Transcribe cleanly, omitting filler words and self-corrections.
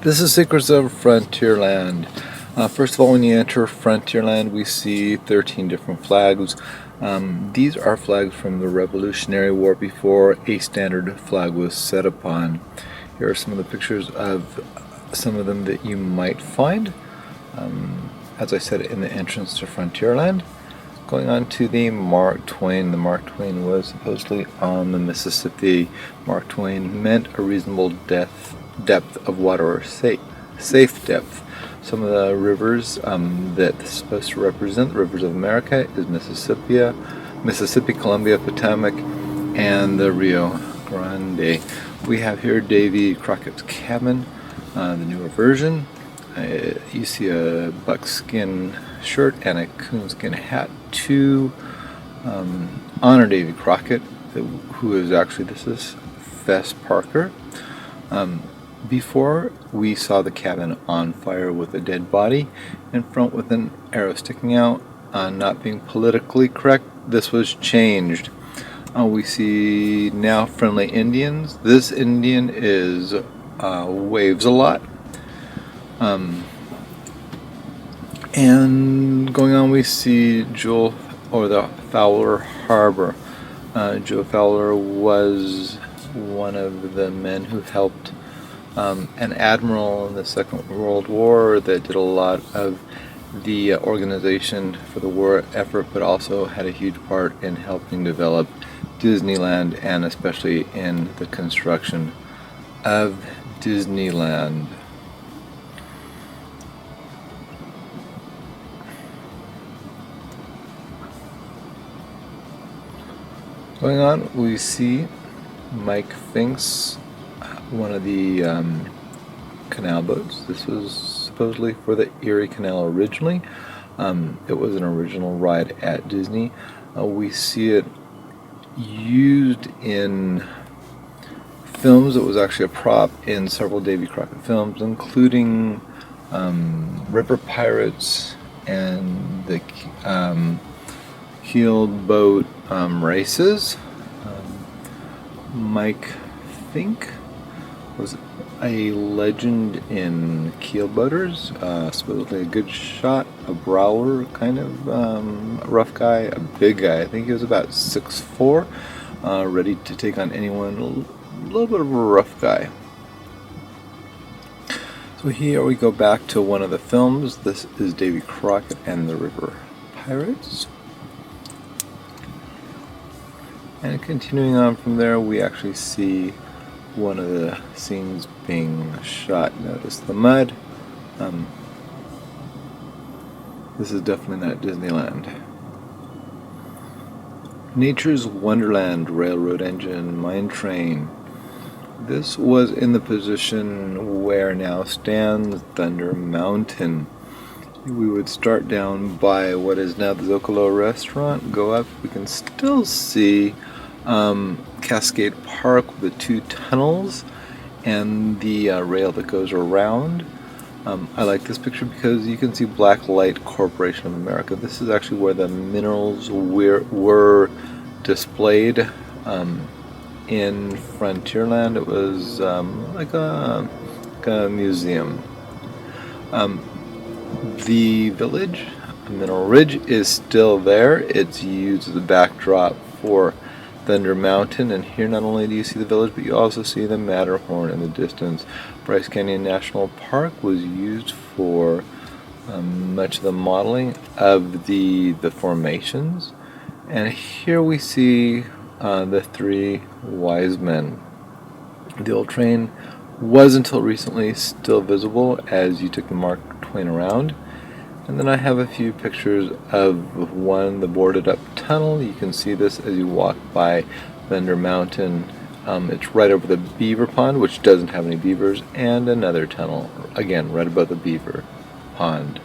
This is Secrets of Frontierland. First of all, when you enter Frontierland, we see 13 different flags. These are flags from the Revolutionary War before a standard flag was set upon. Here are some of the pictures of some of them that you might find. As I said, in the entrance to Frontierland. Going on to the Mark Twain. The Mark Twain was supposedly on the Mississippi. Mark Twain meant a reasonable depth of water, or safe depth. Some of the rivers that this is supposed to represent, the rivers of America, is Mississippi, Columbia, Potomac, and the Rio Grande. We have here Davy Crockett's cabin, the newer version. You see a buckskin shirt and a coonskin hat to honor Davy Crockett, who is actually, this is Fess Parker. Before, we saw the cabin on fire with a dead body in front with an arrow sticking out. Not being politically correct, this was changed. We see now friendly Indians. This Indian is waves a lot. And going on, we see Joel, or the Fowler Harbor. Joe Fowler was one of the men who helped an admiral in the Second World War that did a lot of the organization for the war effort, but also had a huge part in helping develop Disneyland, and especially in the construction of Disneyland. Going on, we see Mike Finks, one of the canal boats. This was supposedly for the Erie Canal originally. It was an original ride at Disney. We see it used in films. It was actually a prop in several Davy Crockett films, including River Pirates and the keeled boat races. Mike Fink was a legend in keelboaters, supposedly a good shot, a brawler, kind of a rough guy, a big guy. I think he was about 6'4", ready to take on anyone, a little bit of a rough guy. So here we go back to one of the films. This is Davy Crockett and the River Pirates. And continuing on from there, we actually see one of the scenes being shot. Notice the mud. This is definitely not Disneyland. Nature's Wonderland railroad engine mine train. This was in the position where now stands Thunder Mountain. We would start down by what is now the Zocalo restaurant, go up, we can still see Cascade Park with the two tunnels and the rail that goes around. I like this picture because you can see Black Light Corporation of America. This is actually where the minerals were displayed in Frontierland. It was like a museum. The village, Mineral Ridge, is still there. It's used as a backdrop for Thunder Mountain, and here not only do you see the village, but you also see the Matterhorn in the distance. Bryce Canyon National Park was used for much of the modeling of the formations. And here we see the three wise men. The old train was until recently still visible as you took the Mark Twain around. And then I have a few pictures of one, the boarded up tunnel. You can see this as you walk by Thunder Mountain. It's right over the beaver pond, which doesn't have any beavers, and another tunnel, again, right above the beaver pond.